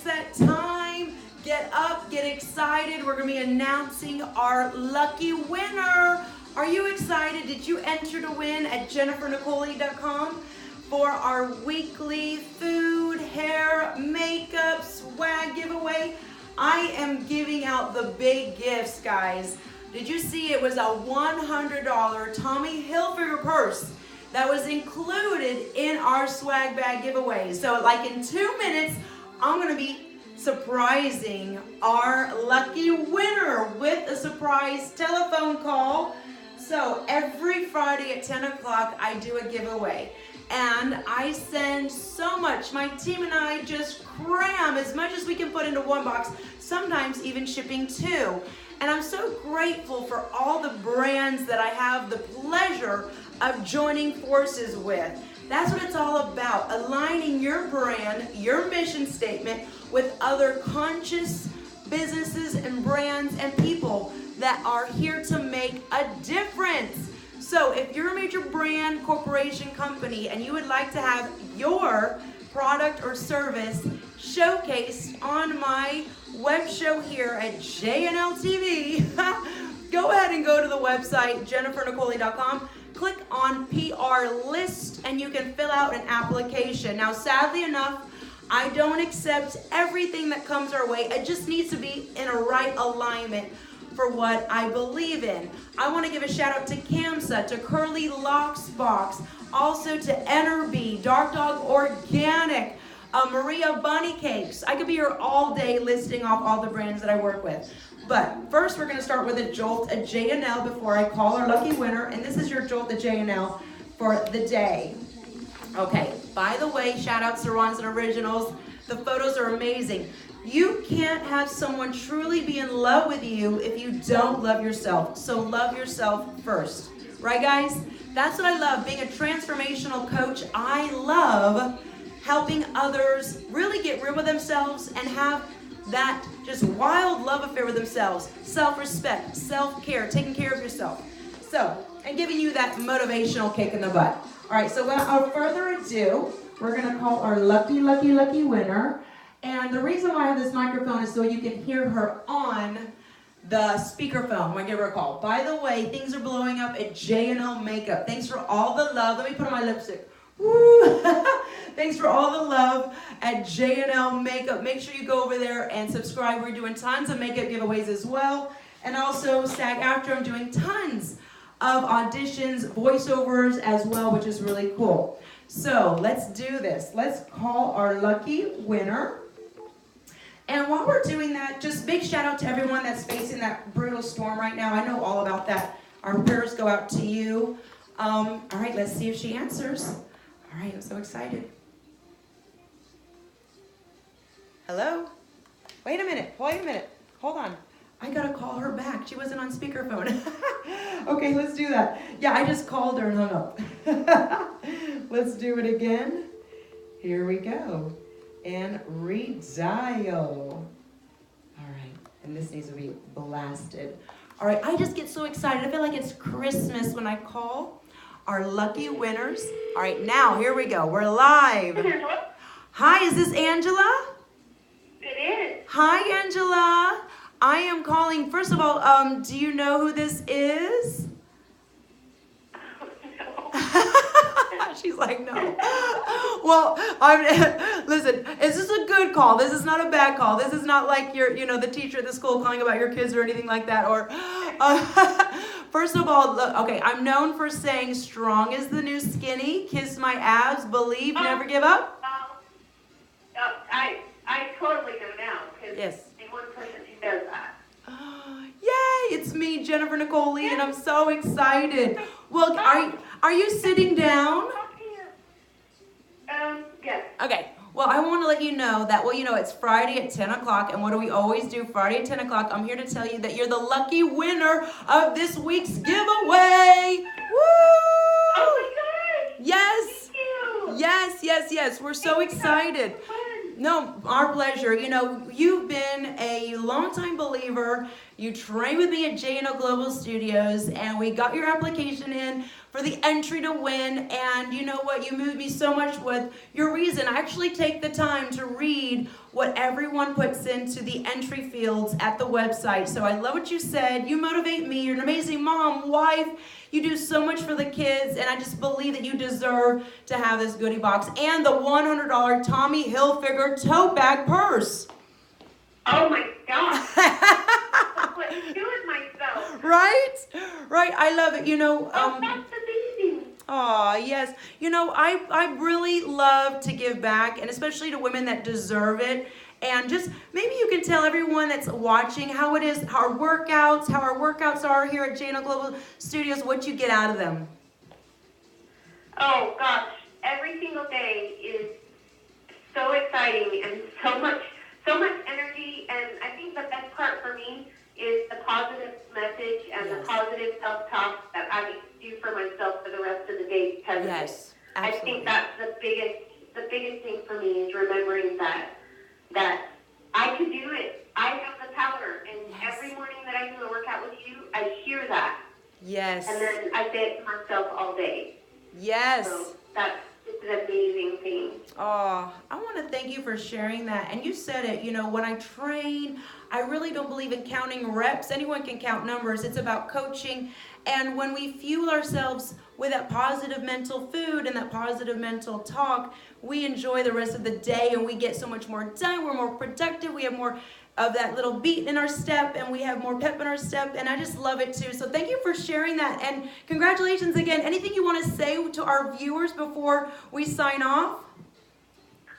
set time. Get up, get excited. We're going to be announcing our lucky winner. Are you excited? Did you enter to win at jennifernicole.com for our weekly food, hair, makeup, swag giveaway? I am giving out the big gifts, guys. Did you see it was a $100 Tommy Hilfiger purse that was included in our swag bag giveaway? So like in 2 minutes, I'm going to be surprising our lucky winner with a surprise telephone call. So every Friday at 10 o'clock, I do a giveaway. And I send so much. My team and I just cram as much as we can put into one box, sometimes even shipping two. And I'm so grateful for all the brands that I have the pleasure of joining forces with. That's what it's all about, aligning your brand, your mission statement with other conscious businesses and brands and people that are here to make a difference. So if you're a major brand, corporation, company, and you would like to have your product or service showcased on my web show here at JNL TV, go ahead and go to the website, jennifernicole.com. Click on PR list and you can fill out an application. Now, sadly enough, I don't accept everything that comes our way. It just needs to be in a right alignment for what I believe in. I want to give a shout out to Kamsa, to Curly Locks Box, also to Enerby, Dark Dog Organic, Maria Bunny Cakes. I could be here all day listing off all the brands that I work with. But first we're going to start with a jolt at JNL before I call our lucky winner. And this is your jolt at JNL for the day. Okay, by the way, shout out to Ron's and Originals. The photos are amazing. You can't have someone truly be in love with you if you don't love yourself. So love yourself first. Right, guys? That's what I love, being a transformational coach. I love helping others really get rid of themselves and have that just wild love affair with themselves. Self-respect, self-care, taking care of yourself. So, and giving you that motivational kick in the butt. All right, so without further ado, we're going to call our lucky winner. And the reason why I have this microphone is so you can hear her on the speakerphone when I give her a call. By the way, things are blowing up at JNL Makeup. Thanks for all the love. Let me put on my lipstick. Woo! Thanks for all the love at JNL Makeup. Make sure you go over there and subscribe. We're doing tons of makeup giveaways as well. And also, SAG-AFTRA, I'm doing tons of auditions, voiceovers as well, which is really cool. So let's do this. Let's call our lucky winner. And while we're doing that, just big shout out to everyone that's facing that brutal storm right now. I know all about that. Our prayers go out to you. All right, let's see if she answers. All right, I'm so excited. Hello? Wait a minute. Hold on. I gotta call her back. She wasn't on speakerphone. Okay, let's do that. Yeah, I just called her and hung up. Let's do it again. Here we go. And redial. All right, and this needs to be blasted. All right, I just get so excited. I feel like it's Christmas when I call our lucky winners. All right, now here we go. We're live. Hi, is this Angela? It is. Hi, Angela. I am calling. First of all, do you know who this is? No. She's like, no. Well, listen, this is a good call. This is not a bad call. This is not like you're, the teacher at the school calling about your kids or anything like that. Or, first of all, okay, I'm known for saying strong is the new skinny, kiss my abs, believe, never give up. I totally know now because yes. the one person who does that. Yay! It's me, Jennifer Nicole, and I'm so excited. Well, are you sitting down? Yes. Okay. Well, I want to let you know that, it's Friday at 10 o'clock, and what do we always do Friday at 10 o'clock? I'm here to tell you that you're the lucky winner of this week's giveaway. Woo! Oh my God! Yes. Thank you. Yes. We're so excited. No, our pleasure. You've been been a longtime believer. You trained with me at JNL Global Studios, and we got your application in for the entry to win. And you know what? You moved me so much with your reason. I actually take the time to read what everyone puts into the entry fields at the website. So I love what you said. You motivate me. You're an amazing mom, wife. You do so much for the kids, and I just believe that you deserve to have this goodie box and the $100 Tommy Hilfiger tote bag purse. Oh my gosh. That's what I'm doing myself. Right? Right. I love it. You know, Oh, that's amazing. oh, yes. You know, I really love to give back, and especially to women that deserve it. And just maybe you can tell everyone that's watching how it is, how our workouts are here at JNL Global Studios, what you get out of them. Oh gosh, every single day is so exciting and so much energy. And I think the best part for me is the positive message and the positive self-talk that I do for myself for the rest of the day because of it. I think that's the biggest thing for me is remembering that I can do it. I have the power. And every morning that I do a workout with you, I hear that. Yes. And then I say it to myself all day. Yes. So it's an amazing thing. Oh, I want to thank you for sharing that. And you said it, you know, when I train, I really don't believe in counting reps. Anyone can count numbers. It's about coaching. And when we fuel ourselves with that positive mental food and that positive mental talk, we enjoy the rest of the day and we get so much more done. We're more productive. We have more of that little beat in our step and we have more pep in our step. And I just love it too. So thank you for sharing that. And congratulations again. Anything you want to say to our viewers before we sign off?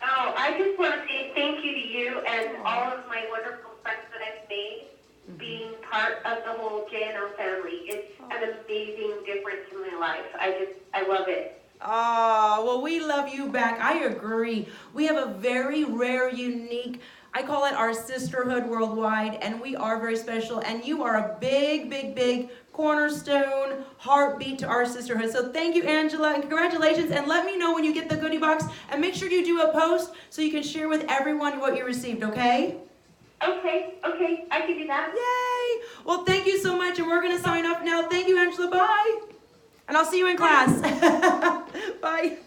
Oh, I just want to say thank you to you and all of my wonderful friends that I've made being part of the whole JNL family. It's an amazing difference in my life. I love it. Oh, well, we love you back. I agree. We have a very rare, unique, I call it our sisterhood worldwide, and we are very special. And you are a big, big, big cornerstone, heartbeat to our sisterhood. So thank you, Angela, and congratulations. And let me know when you get the goodie box. And make sure you do a post so you can share with everyone what you received, okay? Okay, I can do that. Yay! Well, thank you so much, and we're going to sign off now. Thank you, Angela. Bye. And I'll see you in class. Bye.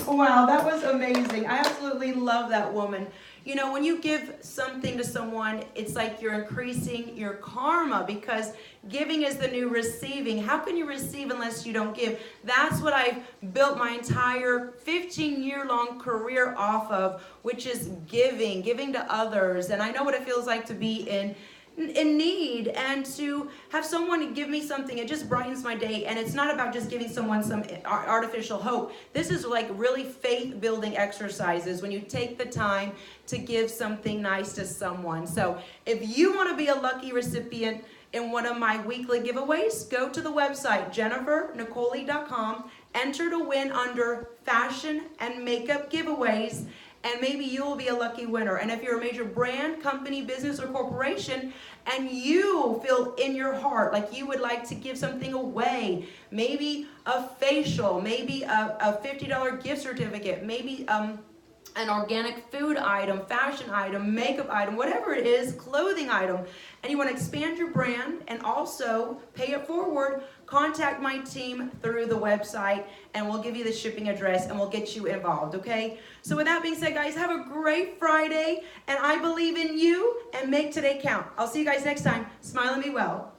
Wow, that was amazing. I absolutely love that woman. You know, when you give something to someone, it's like you're increasing your karma because giving is the new receiving. How can you receive unless you don't give? That's what I've built my entire 15-year-long career off of, which is giving to others. And I know what it feels like to be in need and to have someone give me something. It just brightens my day. And it's not about just giving someone some artificial hope. This is like really faith building exercises when you take the time to give something nice to someone. So if you want to be a lucky recipient in one of my weekly giveaways, go to the website jennifernicole.com, enter to win under fashion and makeup giveaways, and maybe you will be a lucky winner. And if you're a major brand, company, business, or corporation, and you feel in your heart like you would like to give something away, maybe a facial, maybe a $50 gift certificate, maybe an organic food item, fashion item, makeup item, whatever it is, clothing item, and you want to expand your brand and also pay it forward, contact my team through the website and we'll give you the shipping address and we'll get you involved, okay? So with that being said, guys, have a great Friday, and I believe in you, and make today count. I'll see you guys next time. Smile and be well.